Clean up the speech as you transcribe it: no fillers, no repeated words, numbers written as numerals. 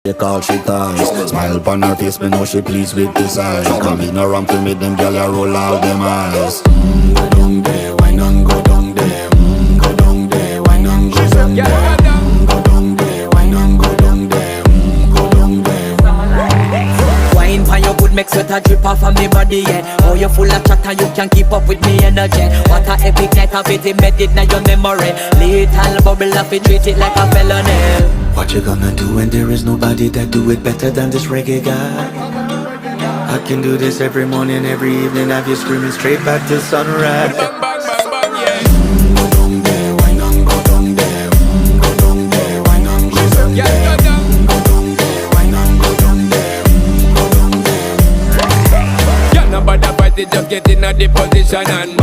They call she ties. Smile upon her face, me know she pleased with this eyes. Come in around to me, them gyal a roll out them eyes. Go down there, why not go down there? Go down there, why not go down there? Go down there, why not go down there? Go down there. Wine pan your good, make sweat a drip off of me body, yeah. Oh, you full of chatter, you can keep up with me energy. What a epic night of it, embedded in your memory. Little bubble of it, treat it like a felony. What you gonna do when there is nobody that do it better than this reggae guy? I can do this every morning, every evening, have you screaming straight back to sunrise. Bang, bang, bang, bang, yeah. Go down there, why not go down there? Go down there, why not go down there? Yeah, go down. Go down there, why not go down there? Go down there. Yeah, nobody fight it, just get in a the position and